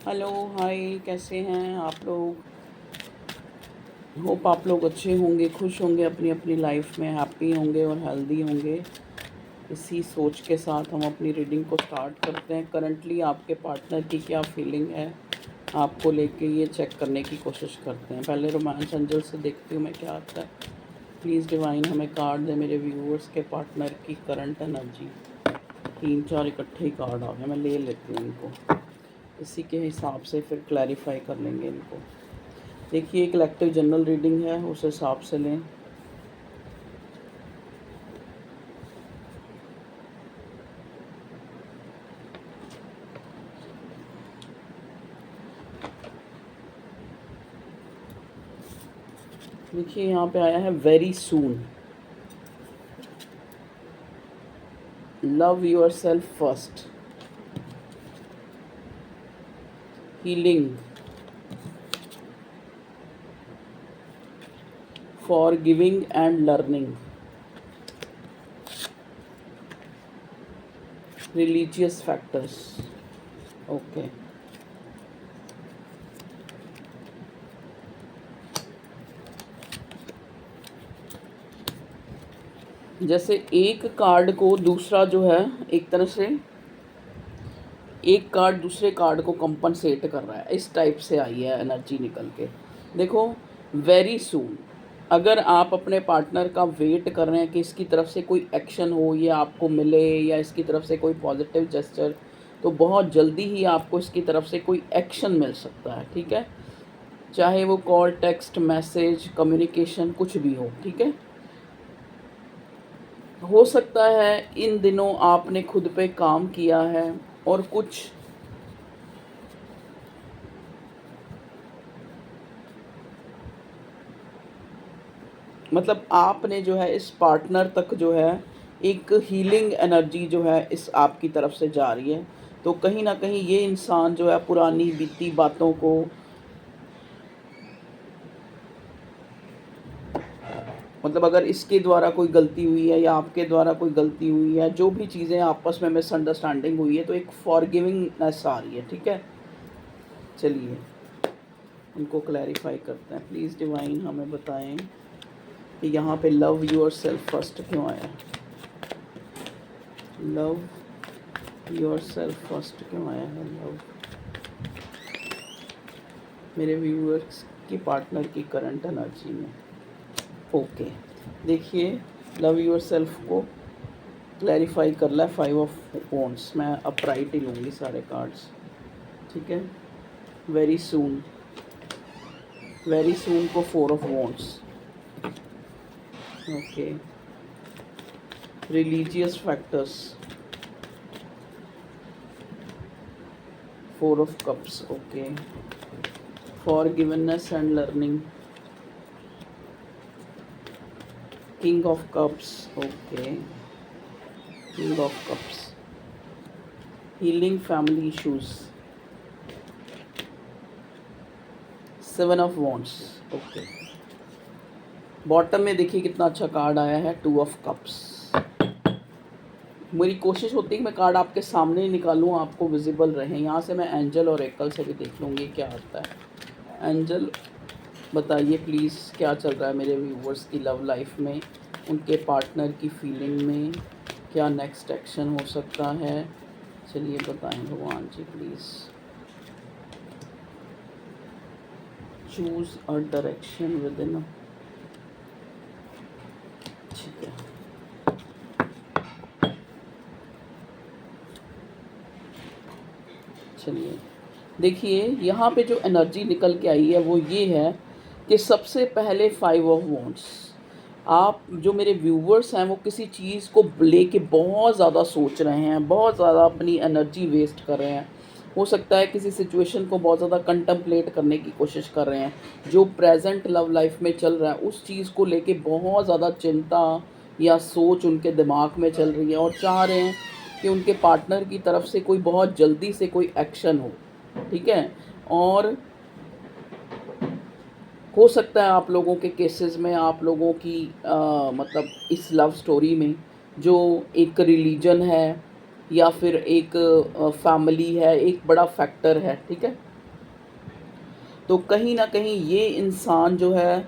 Hello, हाय, कैसे हैं आप लोग। होप आप लोग अच्छे होंगे, खुश होंगे, अपनी अपनी लाइफ में हैप्पी होंगे और हेल्दी होंगे। इसी सोच के साथ हम अपनी रीडिंग को स्टार्ट करते हैं। करंटली आपके पार्टनर की क्या फीलिंग है आपको लेके, ये चेक करने की कोशिश करते हैं। पहले रोमांस एंजल से देखती हूँ मैं क्या आता है। प्लीज़ डिवाइन हमें कार्ड दे मेरे व्यूअर्स के पार्टनर की करंट एनर्जी। 3-4 इकट्ठे ही कार्ड आ गए, मैं ले लेती हूँ इनको। इसी के हिसाब से फिर क्लैरिफाई कर लेंगे इनको। देखिए, कलेक्टिव जनरल रीडिंग है, उस हिसाब से लें। देखिए, यहाँ पे आया है very soon. Love your self first. Healing. For giving and learning. Religious factors. Okay. जैसे एक कार्ड को दूसरा जो है, एक तरह से एक कार्ड दूसरे कार्ड को कंपनसेट कर रहा है, इस टाइप से आई है एनर्जी निकल के। देखो, वेरी सून। अगर आप अपने पार्टनर का वेट कर रहे हैं कि इसकी तरफ से कोई एक्शन हो, ये आपको मिले, या इसकी तरफ से कोई पॉजिटिव जेस्चर, तो बहुत जल्दी ही आपको इसकी तरफ से कोई एक्शन मिल सकता है। ठीक है, चाहे वो कॉल, टेक्स्ट मैसेज, कम्युनिकेशन, कुछ भी हो। ठीक है, हो सकता है इन दिनों आपने खुद पे काम किया है और कुछ मतलब आपने जो है इस पार्टनर तक जो है एक हीलिंग एनर्जी जो है इस आपकी तरफ से जा रही है। तो कहीं ना कहीं ये इंसान जो है पुरानी बीती बातों को, मतलब अगर इसके द्वारा कोई गलती हुई है या आपके द्वारा कोई गलती हुई है, जो भी चीज़ें आपस में मिसअंडरस्टैंडिंग हुई है, तो एक फॉरगिविंगनेस आ रही है। ठीक है, चलिए उनको क्लैरिफाई करते हैं। प्लीज़ डिवाइन हमें बताएं कि यहाँ पे लव योर सेल्फ फर्स्ट क्यों आया। लव योर सेल्फ फर्स्ट क्यों आया है। लव मेरे व्यूअर्स की पार्टनर की करंट एनर्जी में। ओके, देखिए, लव योर सेल्फ को क्लैरिफाई कर ला 5 ऑफ वॉन्ड्स। मैं अपराइट ही लूँगी सारे कार्ड्स। ठीक है, वेरी सून। वेरी सून को 4 of wands. Okay, religious factors, 4 of cups. Okay, forgiveness and learning, king of cups. Okay, king of cups, healing family issues, 7 of wands. Okay, bottom में देखिए कितना अच्छा कार्ड आया है, 2 ऑफ कप्स। मेरी कोशिश होती है कि मैं कार्ड आपके सामने ही निकालूं, आपको विजिबल रहे। यहाँ से मैं एंजल और एकल से भी देख लूँगी क्या आता है। एंजल बताइए प्लीज़, क्या चल रहा है मेरे व्यूवर्स की लव लाइफ में, उनके पार्टनर की फीलिंग में, क्या नेक्स्ट एक्शन हो सकता है। चलिए बताएं भगवान जी, please choose a direction within. ठीक है, चलिए देखिए, यहाँ पे जो एनर्जी निकल के आई है वो ये है कि सबसे पहले 5 ऑफ वॉन्ड्स। आप जो मेरे व्यूवर्स हैं वो किसी चीज़ को लेके बहुत ज़्यादा सोच रहे हैं, बहुत ज़्यादा अपनी एनर्जी वेस्ट कर रहे हैं। हो सकता है किसी सिचुएशन को बहुत ज़्यादा कंटम्पलेट करने की कोशिश कर रहे हैं। जो प्रेजेंट लव लाइफ में चल रहा है उस चीज़ को लेके बहुत ज़्यादा चिंता या सोच उनके दिमाग में चल रही है, और चाह रहे हैं कि उनके पार्टनर की तरफ से कोई बहुत जल्दी से कोई एक्शन हो। ठीक है, और हो सकता है आप लोगों के केसेस में, आप लोगों की मतलब इस लव स्टोरी में जो एक रिलीजन है या फिर एक फैमिली है, एक बड़ा फैक्टर है। ठीक है, तो कहीं न कहीं ये इंसान जो है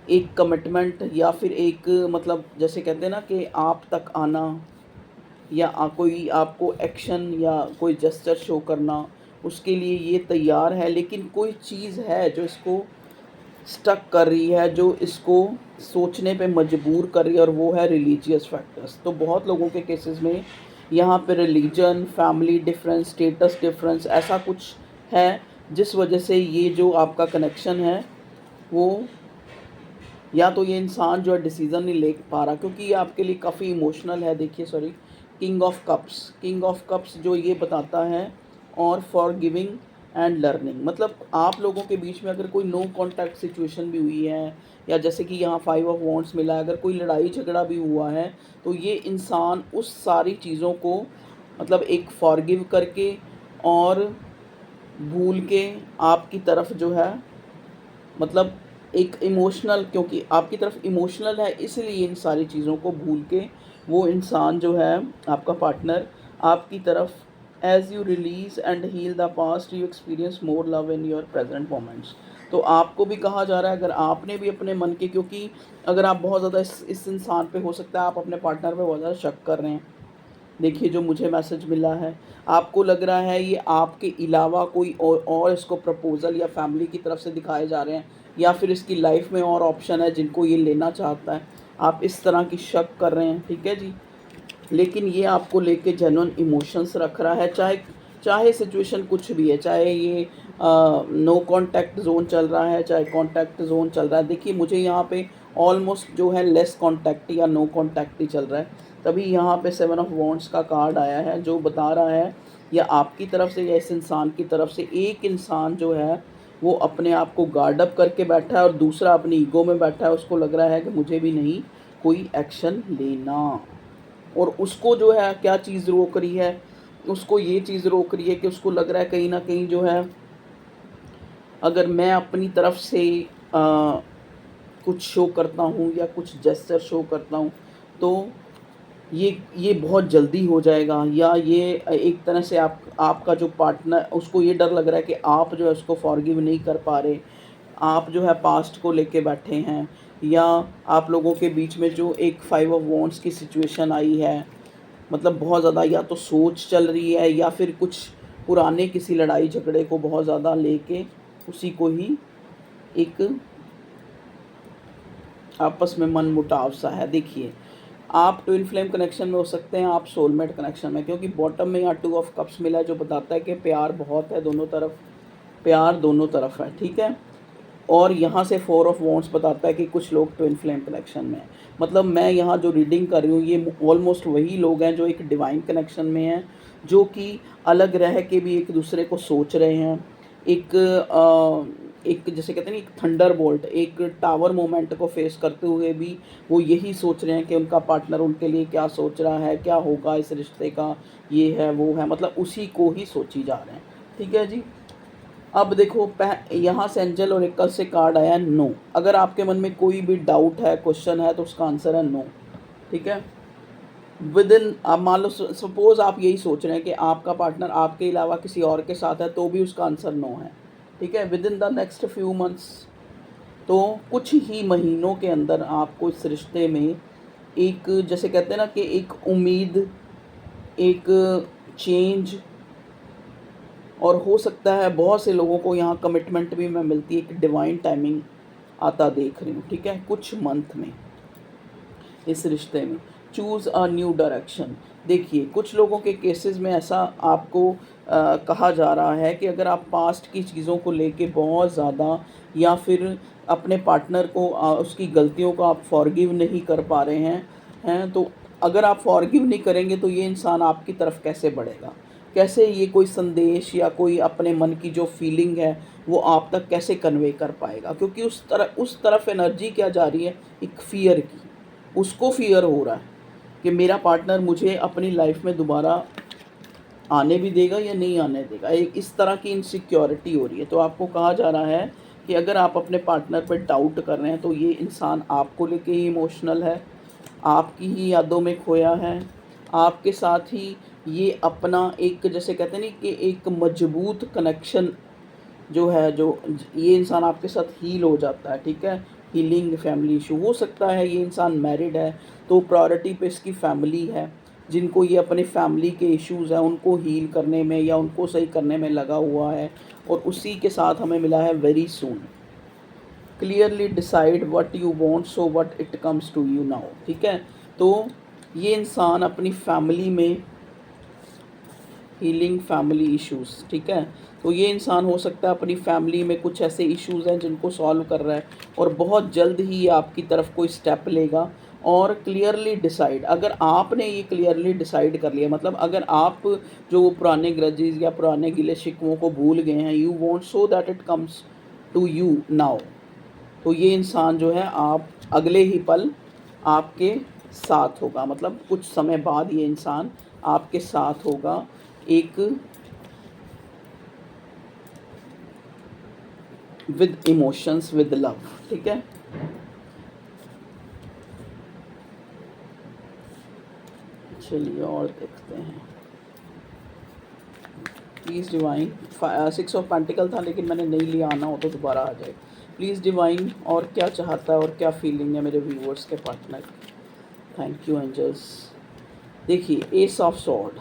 एक कमिटमेंट या फिर एक मतलब जैसे कहते हैं ना कि आप तक आना या कोई आपको एक्शन या कोई जेस्चर शो करना, उसके लिए ये तैयार है, लेकिन कोई चीज़ है जो इसको स्टक कर रही है, जो इसको सोचने पे मजबूर कर रही है, और वो है रिलीजियस फैक्टर्स। तो बहुत लोगों के केसेस में यहाँ पे religion, family difference, status difference ऐसा कुछ है जिस वजह से ये जो आपका कनेक्शन है वो, या तो ये इंसान जो है डिसीज़न नहीं ले पा रहा क्योंकि ये आपके लिए काफ़ी इमोशनल है। देखिए सॉरी, किंग ऑफ कप्स जो ये बताता है, और फॉर गिविंग एंड लर्निंग, मतलब आप लोगों के बीच में अगर कोई नो कांटेक्ट सिचुएशन भी हुई है, या जैसे कि यहाँ 5 ऑफ वॉन्ड्स मिला है, अगर कोई लड़ाई झगड़ा भी हुआ है, तो ये इंसान उस सारी चीज़ों को मतलब एक फॉरगिव करके और भूल के आपकी तरफ जो है, मतलब एक इमोशनल, क्योंकि आपकी तरफ इमोशनल है इसलिए इन सारी चीज़ों को भूल के वो इंसान जो है आपका पार्टनर आपकी तरफ, as you release and heal the past you experience more love in your present moments. तो आपको भी कहा जा रहा है, अगर आपने भी अपने मन के, क्योंकि अगर आप बहुत ज़्यादा इस इंसान पे, हो सकता है आप अपने पार्टनर पे बहुत ज़्यादा शक कर रहे हैं। देखिए जो मुझे मैसेज मिला है, आपको लग रहा है ये आपके अलावा कोई और इसको प्रपोज़ल या फैमिली की तरफ से दिखाए जा रहे हैं, या फिर इसकी लाइफ में और ऑप्शन है जिनको ये लेना चाहता है। आप इस तरह की शक कर रहे हैं, ठीक है जी। लेकिन ये आपको लेके जेन्युइन इमोशंस रख रहा है, चाहे चाहे सिचुएशन कुछ भी है, चाहे ये नो कांटेक्ट जोन चल रहा है, चाहे कांटेक्ट जोन चल रहा है। देखिए मुझे यहाँ पे ऑलमोस्ट जो है लेस कांटेक्ट या नो कांटेक्ट ही चल रहा है, तभी यहाँ पे 7 ऑफ वॉन्ड्स का कार्ड आया है जो बता रहा है, या आपकी तरफ से या इस इंसान की तरफ से, एक इंसान जो है वो अपने आप को गार्ड अप करके बैठा है, और दूसरा अपनी ईगो में बैठा है। उसको लग रहा है कि मुझे भी नहीं कोई एक्शन लेना, और उसको जो है क्या चीज़ रोक रही है, उसको ये चीज़ रोक रही है कि उसको लग रहा है कहीं ना कहीं जो है, अगर मैं अपनी तरफ से आ, कुछ शो करता हूँ या कुछ जेस्चर शो करता हूँ, तो ये बहुत जल्दी हो जाएगा, या ये एक तरह से आपका जो पार्टनर, उसको ये डर लग रहा है कि आप जो है उसको फॉरगिव नहीं कर पा रहे, आप जो है पास्ट को लेके बैठे हैं, या आप लोगों के बीच में जो एक 5 ऑफ वॉन्ड्स की सिचुएशन आई है, मतलब बहुत ज़्यादा या तो सोच चल रही है, या फिर कुछ पुराने किसी लड़ाई झगड़े को बहुत ज़्यादा लेके उसी को ही एक आपस में मन मुटाव सा है। देखिए आप ट्विन फ्लेम कनेक्शन में हो सकते हैं, आप सोलमेट कनेक्शन में, क्योंकि बॉटम में यहाँ 2 ऑफ कप्स मिला है जो बताता है कि प्यार बहुत है दोनों तरफ, प्यार दोनों तरफ है, ठीक है। और यहाँ से 4 ऑफ वॉन्ड्स बताता है कि कुछ लोग ट्विन फ्लेम कनेक्शन में हैं। मतलब मैं यहाँ जो रीडिंग कर रही हूँ ये ऑलमोस्ट वही लोग हैं जो एक डिवाइन कनेक्शन में हैं, जो कि अलग रह के भी एक दूसरे को सोच रहे हैं। एक एक जैसे कहते हैं ना, एक थंडर बोल्ट, एक टावर मोमेंट को फेस करते हुए भी वो यही सोच रहे हैं कि उनका पार्टनर उनके लिए क्या सोच रहा है, क्या होगा इस रिश्ते का, ये है वो है, मतलब उसी को ही सोची जा रहे हैं, ठीक है जी। अब देखो यहाँ से एंजल और एकल से कार्ड आया नो। अगर आपके मन में कोई भी डाउट है, क्वेश्चन है, तो उसका आंसर है नो, ठीक है। विद इन, आप मान लो सपोज आप यही सोच रहे हैं कि आपका पार्टनर आपके अलावा किसी और के साथ है, तो भी उसका आंसर नो है, ठीक है। With in the next few months, तो कुछ ही महीनों के अंदर आपको इस रिश्ते में एक, जैसे कहते हैं ना कि एक उम्मीद, एक चेंज, और हो सकता है बहुत से लोगों को यहाँ कमिटमेंट भी मैं मिलती है, एक डिवाइन टाइमिंग आता देख रही हूँ, ठीक है, कुछ मंथ में इस रिश्ते में। Choose a new direction. देखिए कुछ लोगों के केसेस में ऐसा आपको कहा जा रहा है कि अगर आप पास्ट की चीज़ों को लेके बहुत ज़्यादा, या फिर अपने पार्टनर को उसकी गलतियों को आप फॉरगिव नहीं कर पा रहे हैं, तो अगर आप फॉरगिव नहीं करेंगे तो ये इंसान आपकी तरफ कैसे बढ़ेगा, कैसे ये कोई संदेश या कोई अपने मन की जो फीलिंग है वो आप तक कैसे कन्वे कर पाएगा, क्योंकि उस तरफ एनर्जी क्या जा रही है, एक फ़ियर की, उसको फ़ियर हो रहा है कि मेरा पार्टनर मुझे अपनी लाइफ में दोबारा आने भी देगा या नहीं आने देगा, एक इस तरह की इनसिक्योरिटी हो रही है। तो आपको कहा जा रहा है कि अगर आप अपने पार्टनर पर डाउट कर रहे हैं, तो ये इंसान आपको लेके ही इमोशनल है, आपकी ही यादों में खोया है, आपके साथ ही ये अपना एक, जैसे कहते हैं नहीं कि एक मजबूत कनेक्शन जो है जो ये इंसान आपके साथ हील हो जाता है, ठीक है। हीलिंग फैमिली इशू हो सकता है, ये इंसान मैरिड है तो प्रायोरिटी पे इसकी फैमिली है, जिनको ये अपने फैमिली के इश्यूज़ हैं उनको हील करने में या उनको सही करने में लगा हुआ है। और उसी के साथ हमें मिला है very soon. Clearly decide what you want so what it comes to you now, ठीक है। तो ये इंसान अपनी फैमिली में हीलिंग फैमिली इश्यूज़, ठीक है। तो ये इंसान हो सकता है अपनी फैमिली में कुछ ऐसे इश्यूज़ हैं जिनको सॉल्व कर रहा है और बहुत जल्द ही ये आपकी तरफ कोई स्टेप लेगा। और क्लियरली डिसाइड, अगर आपने ये क्लियरली डिसाइड कर लिया, मतलब अगर आप जो वो पुराने ग्रजेस या पुराने गिले शिकवों को भूल गए हैं, you want so that it comes to you now, तो ये इंसान जो है आप अगले ही पल आपके साथ होगा, मतलब कुछ समय बाद ये इंसान आपके साथ होगा एक विद इमोशंस विद लव, ठीक है। चलिए और देखते हैं। प्लीज़ डिवाइन, 6 ऑफ पेंटिकल था लेकिन मैंने नहीं लिया, आना हो तो दोबारा आ जाए। प्लीज़ डिवाइन, और क्या चाहता है और क्या फीलिंग है मेरे व्यूअर्स के पार्टनर। Thank you angels. देखिए एस ऑफ सॉर्ड,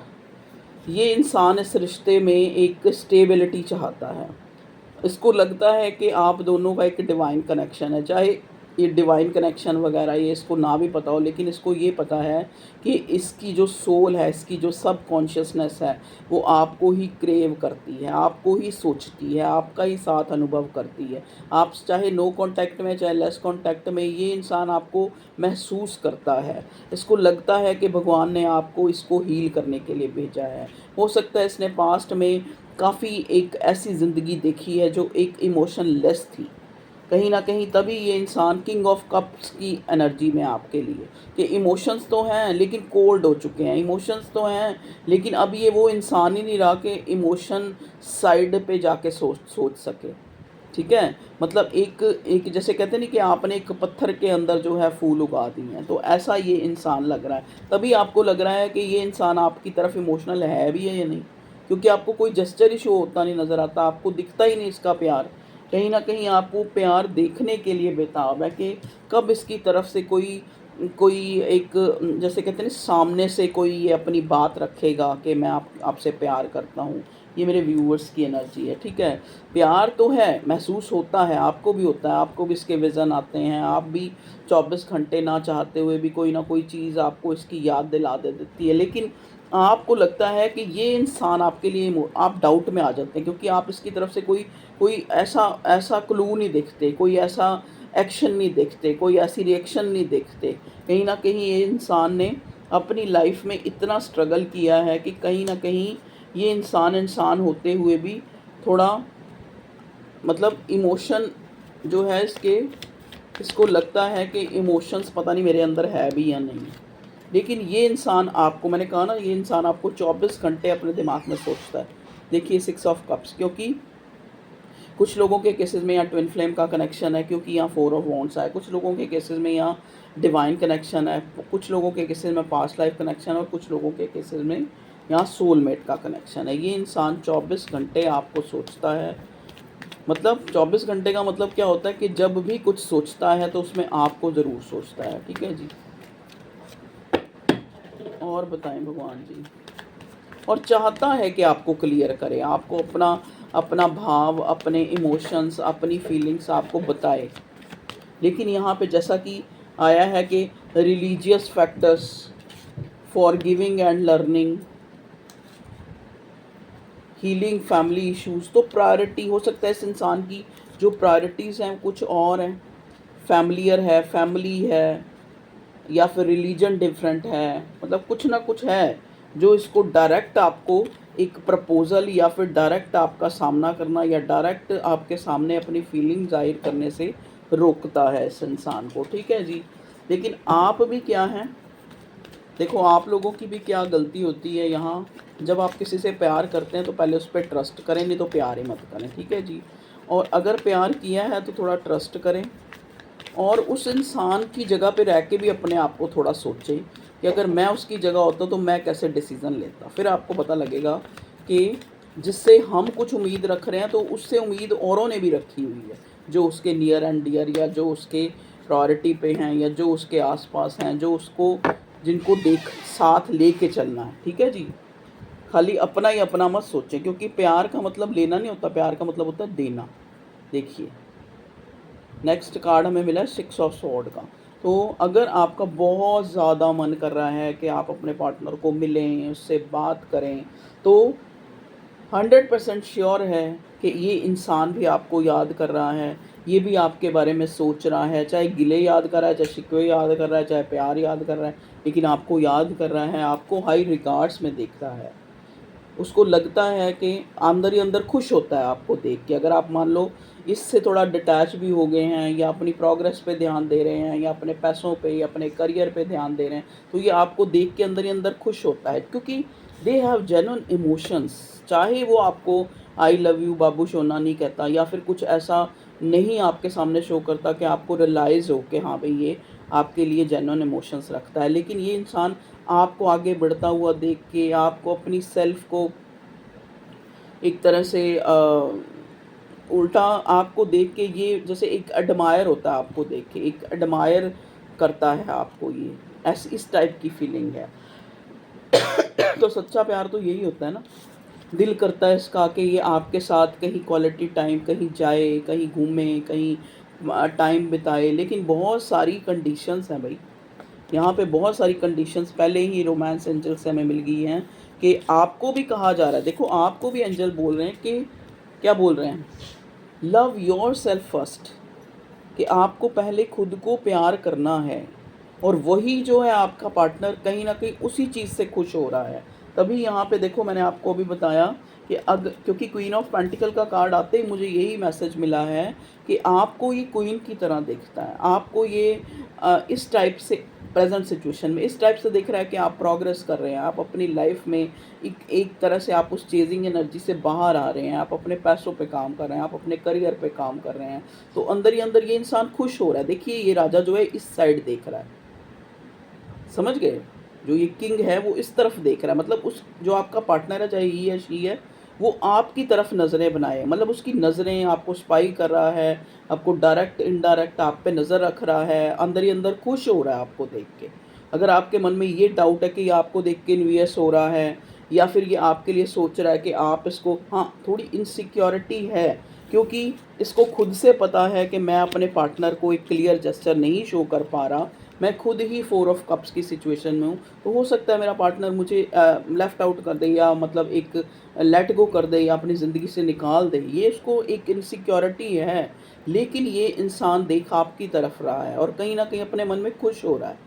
ये इंसान इस रिश्ते में एक स्टेबिलिटी चाहता है। इसको लगता है कि आप दोनों का एक डिवाइन कनेक्शन है, चाहे ये डिवाइन कनेक्शन वगैरह ये इसको ना भी पता हो, लेकिन इसको ये पता है कि इसकी जो सोल है, इसकी जो सब कॉन्शियसनेस है, वो आपको ही क्रेव करती है, आपको ही सोचती है, आपका ही साथ अनुभव करती है। आप चाहे नो कांटेक्ट में चाहे लेस कांटेक्ट में, ये इंसान आपको महसूस करता है। इसको लगता है कि भगवान ने आपको इसको हील करने के लिए भेजा है। हो सकता है इसने पास्ट में काफ़ी एक ऐसी ज़िंदगी देखी है जो एक इमोशनलेस थी, कहीं ना कहीं तभी ये इंसान किंग ऑफ कप्स की एनर्जी में आपके लिए, कि इमोशंस तो हैं लेकिन कोल्ड हो चुके हैं, इमोशंस तो हैं लेकिन अब ये वो इंसान ही नहीं रहा कि इमोशन साइड पे जाके सोच सके, ठीक है। मतलब एक एक जैसे कहते हैं नहीं कि आपने एक पत्थर के अंदर जो है फूल उगा दिए हैं, तो ऐसा ये इंसान लग रहा है। तभी आपको लग रहा है कि ये इंसान आपकी तरफ इमोशनल है भी है या नहीं, क्योंकि आपको कोई जेस्चर ही शो होता नहीं नज़र आता, आपको दिखता ही नहीं इसका प्यार। कहीं ना कहीं आपको प्यार देखने के लिए बेताब है कि कब इसकी तरफ से कोई कोई एक जैसे कहते हैं ना सामने से कोई ये अपनी बात रखेगा कि मैं आपसे प्यार करता हूँ। ये मेरे व्यूअर्स की एनर्जी है, ठीक है। प्यार तो है, महसूस होता है, आपको भी होता है, आपको भी इसके विज़न आते हैं, आप भी 24 घंटे ना चाहते हुए भी कोई ना कोई चीज़ आपको इसकी याद दिला दे देती है। लेकिन आपको लगता है कि ये इंसान आपके लिए, आप डाउट में आ जाते हैं क्योंकि आप इसकी तरफ से कोई कोई ऐसा ऐसा क्लू नहीं देखते, कोई ऐसा एक्शन नहीं देखते, कोई ऐसी रिएक्शन नहीं देखते। कहीं ना कहीं ये इंसान ने अपनी लाइफ में इतना स्ट्रगल किया है कि कहीं ना कहीं ये इंसान इंसान होते हुए भी थोड़ा मतलब इमोशन जो है इसको लगता है कि इमोशंस पता नहीं मेरे अंदर है भी या नहीं। लेकिन ये इंसान आपको, मैंने कहा ना, ये इंसान आपको 24 घंटे अपने दिमाग में सोचता है। देखिए 6 ऑफ कप्स, क्योंकि कुछ लोगों के केसेस में यहाँ ट्विन फ्लेम का कनेक्शन है, क्योंकि यहाँ 4 ऑफ वॉन्ड्स है। कुछ लोगों के केसेस में यहाँ डिवाइन कनेक्शन है, कुछ लोगों के केसेस में पास्ट लाइफ कनेक्शन है, और कुछ लोगों के केसेस में यहाँ सोलमेट का कनेक्शन है। ये इंसान 24 घंटे आपको सोचता है। मतलब 24 घंटे का मतलब क्या होता है कि जब भी कुछ सोचता है तो उसमें आपको ज़रूर सोचता है, ठीक है जी। और बताएं भगवान जी। और चाहता है कि आपको क्लियर करे, आपको अपना अपना भाव, अपने इमोशंस, अपनी फीलिंग्स आपको बताए। लेकिन यहाँ पे जैसा कि आया है कि religious factors, forgiving and learning, healing family issues, तो प्रायोरिटी हो सकता है इस इंसान की जो प्रायोरिटीज़ हैं कुछ और हैं, फैमिलियर है, फैमिली है, या फिर रिलीजन डिफरेंट है, मतलब कुछ ना कुछ है जो इसको डायरेक्ट आपको एक प्रपोज़ल या फिर डायरेक्ट आपका सामना करना या डायरेक्ट आपके सामने अपनी फीलिंग ज़ाहिर करने से रोकता है इस इंसान को, ठीक है जी। लेकिन आप भी क्या हैं, देखो आप लोगों की भी क्या गलती होती है यहाँ, जब आप किसी से प्यार करते हैं तो पहले उस पर ट्रस्ट करें, नहीं तो प्यार ही मत करें, ठीक है जी। और अगर प्यार किया है तो थोड़ा ट्रस्ट करें, और उस इंसान की जगह पे रह के भी अपने आप को थोड़ा सोचें कि अगर मैं उसकी जगह होता तो मैं कैसे डिसीज़न लेता। फिर आपको पता लगेगा कि जिससे हम कुछ उम्मीद रख रहे हैं तो उससे उम्मीद औरों ने भी रखी हुई है, जो उसके नियर एंड डियर या जो उसके प्रायोरिटी पे हैं या जो उसके आसपास हैं, जो उसको जिनको देख साथ लेके चलना है। ठीक है जी, खाली अपना ही अपना मत सोचें, क्योंकि प्यार का मतलब लेना नहीं होता, प्यार का मतलब होता है देना। देखिए नेक्स्ट कार्ड हमें मिला है 6 ऑफ स्वॉर्ड का। तो अगर आपका बहुत ज़्यादा मन कर रहा है कि आप अपने पार्टनर को मिलें, उससे बात करें, तो 100% श्योर है कि ये इंसान भी आपको याद कर रहा है, ये भी आपके बारे में सोच रहा है, चाहे गिले याद कर रहा है, चाहे शिकवे याद कर रहा है, चाहे प्यार याद कर रहा है, लेकिन आपको याद कर रहा है, आपको हाई रिगार्ड्स में देख रहा है। उसको लगता है कि अंदर ही अंदर खुश होता है आपको देख के। अगर आप मान लो इससे थोड़ा डिटैच भी हो गए हैं, या अपनी प्रोग्रेस पे ध्यान दे रहे हैं, या अपने पैसों पे या अपने करियर पे ध्यान दे रहे हैं, तो ये आपको देख के अंदर ही अंदर खुश होता है, क्योंकि दे हैव जेन्युइन इमोशंस। चाहे वो आपको आई लव यू बाबू सोना नहीं कहता, या फिर कुछ ऐसा नहीं आपके सामने शो करता कि आपको रियलाइज़ हो कि हाँ भाई ये आपके लिए जेन्युइन इमोशंस रखता है, लेकिन ये इंसान आपको आगे बढ़ता हुआ देख के, आपको अपनी सेल्फ को एक तरह से उल्टा आपको देख के, ये जैसे एक एडमायर होता है आपको देख के, एक एडमायर करता है आपको, ये ऐसी इस टाइप की फीलिंग है। तो सच्चा प्यार तो यही होता है ना, दिल करता है इसका कि ये आपके साथ कहीं क्वालिटी टाइम, कहीं जाए, कहीं घूमे, कहीं टाइम बिताए, लेकिन बहुत सारी कंडीशंस हैं भाई। यहाँ पे बहुत सारी कंडीशंस पहले ही रोमांस एंजल से हमें मिल गई हैं कि आपको भी कहा जा रहा है, देखो आपको भी एंजल बोल रहे हैं कि क्या बोल रहे हैं, लव योर सेल्फ फर्स्ट, कि आपको पहले खुद को प्यार करना है, और वही जो है आपका पार्टनर कहीं ना कहीं उसी चीज़ से खुश हो रहा है। तभी यहाँ पे देखो मैंने आपको अभी बताया कि क्योंकि क्वीन ऑफ पेंटिकल का कार्ड आते ही मुझे यही मैसेज मिला है कि आपको ये क्वीन की तरह दिखता है, आपको ये इस टाइप से प्रेजेंट सिचुएशन में इस टाइप से दिख रहा है कि आप प्रोग्रेस कर रहे हैं, आप अपनी लाइफ में एक तरह से आप उस चेजिंग एनर्जी से बाहर आ रहे हैं, आप अपने पैसों पे काम कर रहे हैं, आप अपने करियर पे काम कर रहे हैं, तो अंदर ही अंदर ये इंसान खुश हो रहा है। देखिए ये राजा जो है इस साइड देख रहा है, समझ गए, जो ये किंग है वो इस तरफ देख रहा है, मतलब उस जो आपका पार्टनर है, चाहे ये है शी है, वो आपकी तरफ नज़रें बनाए, मतलब उसकी नज़रें आपको स्पाई कर रहा है, आपको डायरेक्ट इनडायरेक्ट आप पे नज़र रख रहा है, अंदर ही अंदर खुश हो रहा है आपको देख के। अगर आपके मन में ये डाउट है कि ये आपको देख के इन्वियस हो रहा है, या फिर ये आपके लिए सोच रहा है कि आप इसको, हाँ थोड़ी इनसिक्योरिटी है, क्योंकि इसको खुद से पता है कि मैं अपने पार्टनर को एक क्लियर जेस्चर नहीं शो कर पा रहा, मैं खुद ही 4 ऑफ कप्स की सिचुएशन में हूँ, तो हो सकता है मेरा पार्टनर मुझे लेफ़्ट आउट कर दे, या मतलब एक लेट गो कर दे, या अपनी ज़िंदगी से निकाल दे। ये इसको एक इनसिक्योरिटी है, लेकिन ये इंसान देख आपकी तरफ रहा है और कहीं न कहीं अपने मन में खुश हो रहा है।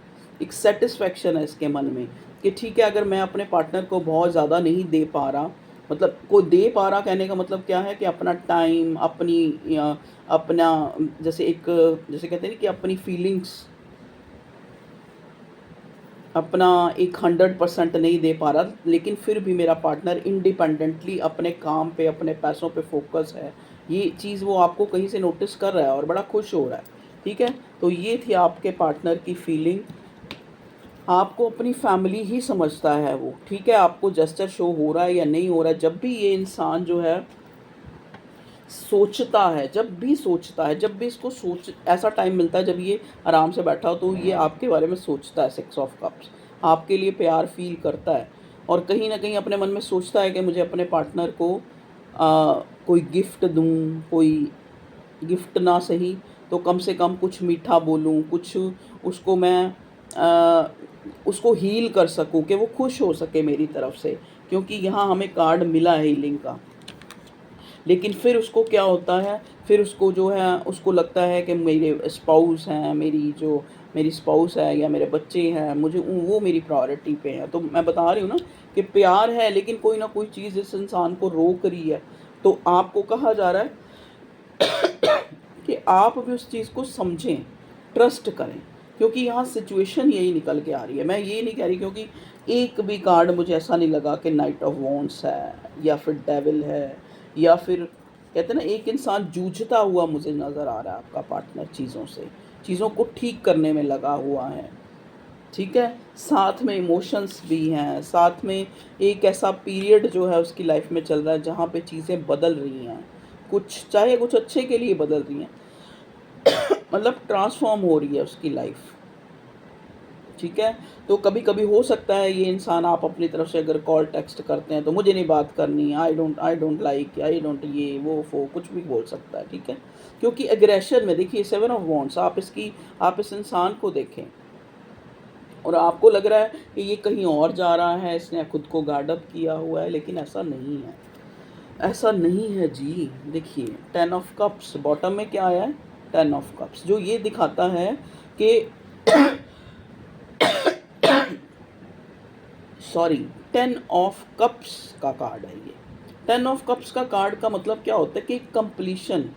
एक सैटिस्फैक्शन है इसके मन में कि ठीक है, अगर मैं अपने पार्टनर को बहुत ज़्यादा नहीं दे पा रहा, मतलब को दे पा रहा कहने का मतलब क्या है कि अपना टाइम, अपनी अपना जैसे एक, जैसे कहते हैं ना कि अपनी फीलिंग्स, अपना एक 100% नहीं दे पा रहा, लेकिन फिर भी मेरा पार्टनर इंडिपेंडेंटली अपने काम पे, अपने पैसों पे फोकस है, ये चीज़ वो आपको कहीं से नोटिस कर रहा है और बड़ा खुश हो रहा है। ठीक है, तो ये थी आपके पार्टनर की फीलिंग। आपको अपनी फैमिली ही समझता है वो, ठीक है, आपको जेस्चर शो हो रहा है या नहीं हो रहा है, जब भी ये इंसान जो है सोचता है, जब भी सोचता है, जब भी इसको सोच ऐसा टाइम मिलता है जब ये आराम से बैठा हो, तो ये आपके बारे में सोचता है, 6 ऑफ कप्स, आपके लिए प्यार फील करता है, और कहीं ना कहीं अपने मन में सोचता है कि मुझे अपने पार्टनर को कोई गिफ्ट दूं, कोई गिफ्ट ना सही तो कम से कम कुछ मीठा बोलूं, कुछ उसको मैं उसको हील कर सकूं कि वो खुश हो सके मेरी तरफ से, क्योंकि यहाँ हमें कार्ड मिला है हीलिंग का। लेकिन फिर उसको क्या होता है, फिर उसको जो है उसको लगता है कि मेरे स्पाउस हैं, मेरी स्पाउस है या मेरे बच्चे हैं, मुझे वो मेरी प्रायोरिटी पे है। तो मैं बता रही हूँ ना कि प्यार है, लेकिन कोई ना कोई चीज़ इस इंसान को रोक रही है। तो आपको कहा जा रहा है कि आप भी उस चीज़ को समझें, ट्रस्ट करें, क्योंकि यहाँ सिचुएशन यही निकल के आ रही है। मैं ये नहीं कह रही, क्योंकि एक भी कार्ड मुझे ऐसा नहीं लगा कि नाइट ऑफ वॉन्ड्स है या फिर डेविल है, या फिर कहते हैं ना एक इंसान जूझता हुआ मुझे नज़र आ रहा है। आपका पार्टनर चीज़ों को ठीक करने में लगा हुआ है। ठीक है? साथ में इमोशंस भी हैं, साथ में एक ऐसा पीरियड जो है उसकी लाइफ में चल रहा है जहाँ पे चीज़ें बदल रही हैं। कुछ चाहे कुछ अच्छे के लिए बदल रही हैं, मतलब ट्रांसफ़ॉर्म हो रही है उसकी लाइफ। ठीक है? तो कभी-कभी हो सकता है ये इंसान, आप अपनी तरफ से अगर कॉल टेक्स्ट करते हैं तो मुझे नहीं बात करनी, I don't like, I don't ये वो कुछ भी बोल सकता है, ठीक है? क्योंकि एग्रेशन में देखिए 7 ऑफ वांड्स, आप इस इंसान को देखें और आपको लग रहा है कि ये कहीं और जा रहा है, इसने खुद को गार्ड अप किया हुआ है, लेकिन ऐसा नहीं है। ऐसा नहीं है जी। देखिए 10 ऑफ कप्स बॉटम में क्या आया है? 10 ऑफ कप्स, जो ये दिखाता है कि सॉरी 10 ऑफ कप्स का कार्ड है ये। 10 ऑफ कप्स का कार्ड का मतलब क्या होता है कि कंप्लीशन,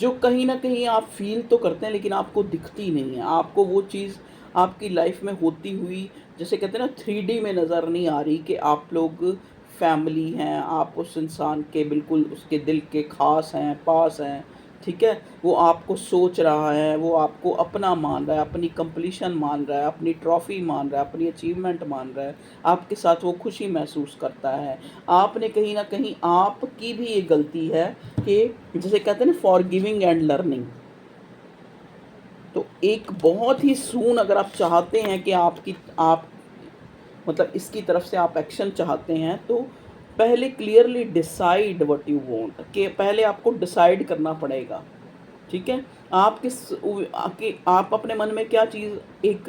जो कहीं न कहीं आप फ़ील तो करते हैं लेकिन आपको दिखती नहीं है। आपको वो चीज़ आपकी लाइफ़ में होती हुई, जैसे कहते हैं ना, 3D में नज़र नहीं आ रही कि आप लोग फैमिली हैं, आप उस इंसान के बिल्कुल उसके दिल के ख़ास हैं, पास हैं, ठीक है? वो आपको सोच रहा है, वो आपको अपना मान रहा है, अपनी कंप्लीशन मान रहा है, अपनी ट्रॉफ़ी मान रहा है, अपनी अचीवमेंट मान रहा है, आपके साथ वो खुशी महसूस करता है। आपने कहीं न कहीं, आपकी भी ये गलती है कि जिसे कहते हैं ना, फॉरगिविंग एंड लर्निंग। तो एक बहुत ही सून अगर आप चाहते हैं कि आप मतलब इसकी तरफ से आप एक्शन चाहते हैं, तो पहले clearly decide what you want, कि पहले आपको डिसाइड करना पड़ेगा, ठीक है? आप किस कि आप अपने मन में क्या चीज़, एक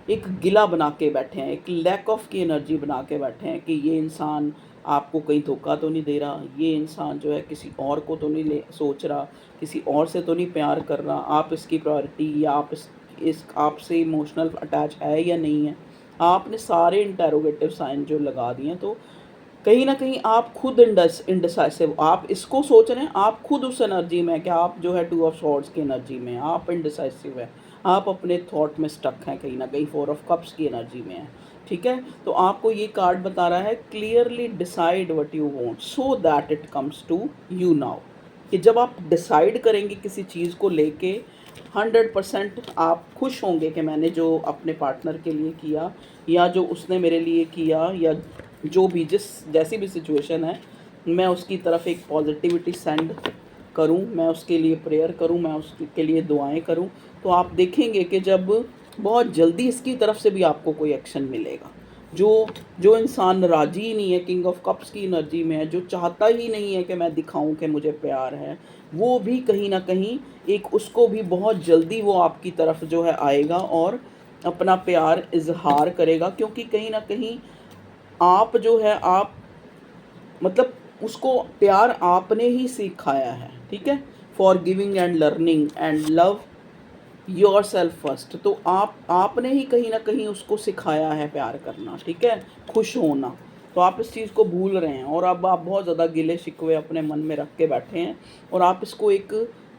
एक गिला बना के बैठे हैं, एक लैक ऑफ की एनर्जी बना के बैठे हैं कि ये इंसान आपको कहीं धोखा तो नहीं दे रहा, ये इंसान जो है किसी और को तो नहीं ले सोच रहा, किसी और से तो नहीं प्यार कर रहा, आप इसकी प्रायोरिटी, या आप इस आपसे इमोशनल अटैच है या नहीं है। आपने सारे इंटेरोगेटिव साइन जो लगा दिए हैं, तो कहीं न कहीं आप खुद इंडिसाइसिव, आप इसको सोच रहे हैं, आप खुद उस एनर्जी में हैं कि आप जो है 2 ऑफ स्वॉर्ड्स की एनर्जी में हैं, आप इंडिसाइसिव हैं, आप अपने थॉट में स्टक हैं, कहीं न कहीं 4 ऑफ कप्स की एनर्जी में हैं, ठीक है? तो आपको ये कार्ड बता रहा है clearly decide what you want so that it comes to you now, कि जब आप डिसाइड करेंगे किसी चीज़ को लेके, 100% आप खुश होंगे कि मैंने जो अपने पार्टनर के लिए किया, या जो उसने मेरे लिए किया, या जो भी जैसी भी सिचुएशन है, मैं उसकी तरफ एक पॉजिटिविटी सेंड करूं, मैं उसके लिए प्रेयर करूं, मैं उसके लिए दुआएं करूं, तो आप देखेंगे कि जब बहुत जल्दी इसकी तरफ से भी आपको कोई एक्शन मिलेगा। जो जो इंसान राजी ही नहीं है, किंग ऑफ कप्स की एनर्जी में है, जो चाहता ही नहीं है कि मैं दिखाऊं कि मुझे प्यार है, वो भी कहीं ना कहीं एक, उसको भी बहुत जल्दी वो आपकी तरफ जो है आएगा और अपना प्यार इजहार करेगा, क्योंकि कहीं ना कहीं आप जो है, आप मतलब उसको प्यार आपने ही सिखाया है, ठीक है? For giving and learning and love your self first, तो आपने ही कहीं ना कहीं उसको सिखाया है प्यार करना, ठीक है? खुश होना। तो आप इस चीज़ को भूल रहे हैं, और अब आप बहुत ज़्यादा गिले शिकवे अपने मन में रख के बैठे हैं, और आप इसको एक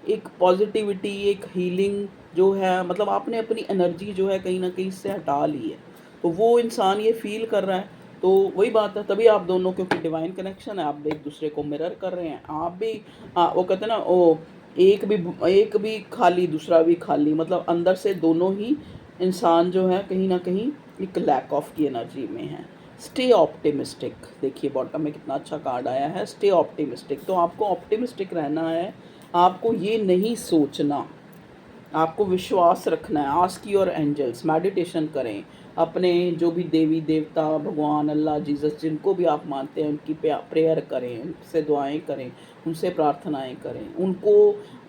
एक पॉजिटिविटी, एक हीलिंग जो है, मतलब आपने अपनी एनर्जी जो है कहीं ना कहीं इससे हटा ली है। तो वो इंसान ये फील कर रहा है, तो वही बात है, तभी आप दोनों, क्योंकि डिवाइन कनेक्शन है, आप एक दूसरे को मिरर कर रहे हैं, आप भी वो कहते हैं ना, वो एक भी खाली दूसरा भी खाली, मतलब अंदर से दोनों ही इंसान जो है कहीं ना कहीं एक लैक ऑफ की एनर्जी में है। स्टे ऑप्टिमिस्टिक, देखिए बॉटम में कितना अच्छा कार्ड आया है, स्टे ऑप्टिमिस्टिक। तो आपको ऑप्टिमिस्टिक रहना है, आपको ये नहीं सोचना, आपको विश्वास रखना है। आस्क योर एंजल्स, मेडिटेशन करें, अपने जो भी देवी देवता, भगवान, अल्लाह, जीसस, जिनको भी आप मानते हैं, उनकी प्रेयर करें, उनसे दुआएं करें, उनसे प्रार्थनाएं करें, उनको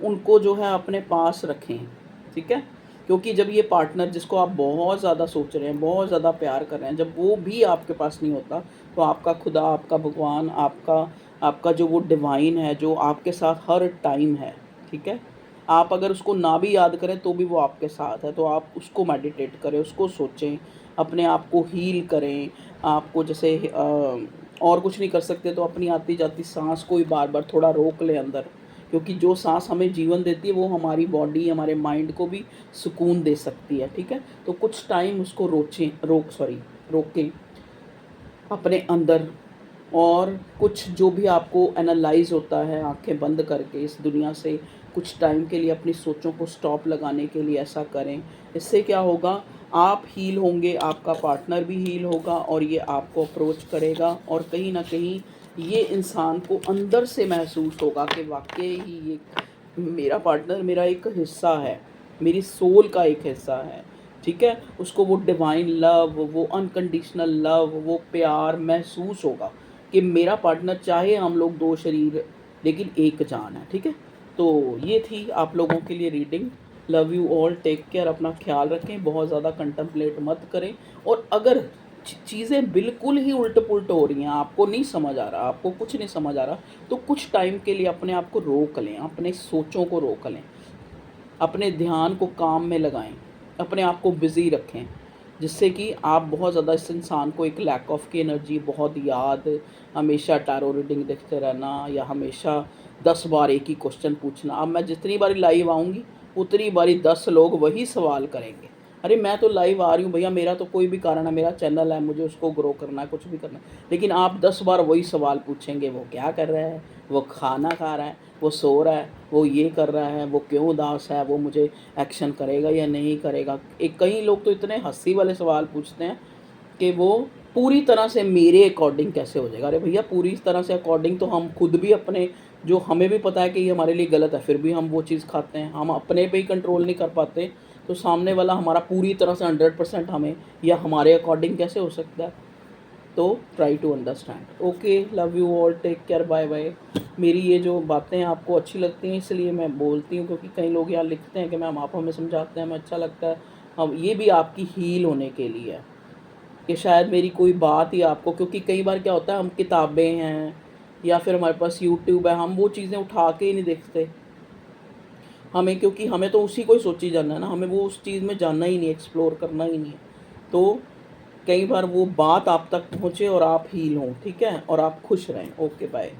उनको जो है अपने पास रखें, ठीक है? क्योंकि जब ये पार्टनर जिसको आप बहुत ज़्यादा सोच रहे हैं, बहुत ज़्यादा प्यार कर रहे हैं, जब वो भी आपके पास नहीं होता, तो आपका खुदा, आपका भगवान, आपका आपका जो वो डिवाइन है, जो आपके साथ हर टाइम है, ठीक है? आप अगर उसको ना भी याद करें तो भी वो आपके साथ है, तो आप उसको मेडिटेट करें, उसको सोचें, अपने आप को हील करें। आपको जैसे और कुछ नहीं कर सकते तो अपनी आती जाती सांस को ही बार बार थोड़ा रोक लें अंदर, क्योंकि जो सांस हमें जीवन देती है वो हमारी बॉडी, हमारे माइंड को भी सुकून दे सकती है, ठीक है? तो कुछ टाइम उसको रोकें अपने अंदर, और कुछ जो भी आपको एनालाइज़ होता है, आँखें बंद करके इस दुनिया से कुछ टाइम के लिए अपनी सोचों को स्टॉप लगाने के लिए ऐसा करें। इससे क्या होगा, आप हील होंगे, आपका पार्टनर भी हील होगा और ये आपको अप्रोच करेगा और कहीं न कहीं ये इंसान को अंदर से महसूस होगा कि वाक़ई ही ये मेरा पार्टनर मेरा एक हिस्सा है, मेरी सोल का एक हिस्सा है, ठीक है? उसको वो डिवाइन लव, वो अनकंडीशनल लव, वो प्यार महसूस होगा कि मेरा पार्टनर, चाहे हम लोग 2 शरीर लेकिन एक जान है, ठीक है? तो ये थी आप लोगों के लिए reading. Love you all, take care, अपना ख्याल रखें, बहुत ज़्यादा कंटेम्पलेट मत करें। और अगर चीज़ें बिल्कुल ही उल्ट-पुल्ट हो रही हैं, आपको नहीं समझ आ रहा, आपको कुछ नहीं समझ आ रहा, तो कुछ टाइम के लिए अपने आप को रोक लें, अपने सोचों को रोक लें, अपने ध्यान को काम में लगाएँ, अपने आप को बिज़ी रखें, जिससे कि आप बहुत ज़्यादा इस इंसान को एक लैक ऑफ की एनर्जी, बहुत याद, हमेशा टैरो रीडिंग देखते रहना या हमेशा 10 बार एक ही क्वेश्चन पूछना। अब मैं जितनी बारी लाइव आऊँगी, उतनी बारी 10 लोग वही सवाल करेंगे। अरे मैं तो लाइव आ रही हूँ भैया, मेरा तो कोई भी कारण है, मेरा चैनल है, मुझे उसको ग्रो करना है, कुछ भी करना है। लेकिन आप 10 बार वही सवाल पूछेंगे, वो क्या कर रहा है? वो खाना खा रहा है? वो सो रहा है? वो ये कर रहा है? वो क्यों उदास है? वो मुझे एक्शन करेगा या नहीं करेगा? कई लोग तो इतने हँसी वाले सवाल पूछते हैं कि वो पूरी तरह से मेरे अकॉर्डिंग कैसे हो जाएगा? अरे भैया, पूरी तरह से अकॉर्डिंग तो हम खुद भी अपने, जो हमें भी पता है कि ये हमारे लिए गलत है, फिर भी हम वो चीज़ खाते हैं। हम अपने पे ही कंट्रोल नहीं कर पाते, तो सामने वाला हमारा पूरी तरह से 100% हमें या हमारे अकॉर्डिंग कैसे हो सकता है? तो try to understand. Okay, love you all, take care, bye bye. मेरी ये जो बातें आपको अच्छी लगती हैं इसलिए मैं बोलती हूँ, क्योंकि कई लोग यहाँ लिखते हैं कि मैम आप हमें समझाते हैं, हमें अच्छा लगता है। अब ये भी आपकी हील होने के लिए है कि शायद मेरी कोई बात ही आपको, क्योंकि कई बार क्या होता है, हम किताबें हैं या फिर हमारे पास यूट्यूब है, हम वो चीज़ें उठा के ही नहीं देखते हमें, क्योंकि हमें तो उसी को ही सोची जानना है ना, हमें वो उस चीज़ में जानना ही नहीं, एक्सप्लोर करना ही नहीं है। तो कई बार वो बात आप तक पहुँचे और आप हील हों, ठीक है? और आप खुश रहें। Okay, bye.